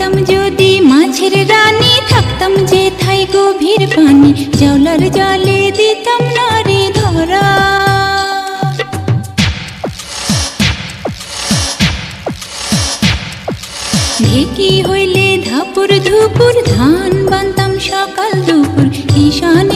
হইতাম যদি মাছের রানী, থাকতাম যে থাই গভীর পানি, জাউলার জালে দিতাম নারে ধরা। ঢেকি হইলে ধাপুর ধুপুর, ধান বানতাম সকাল দুপুর, ঈশান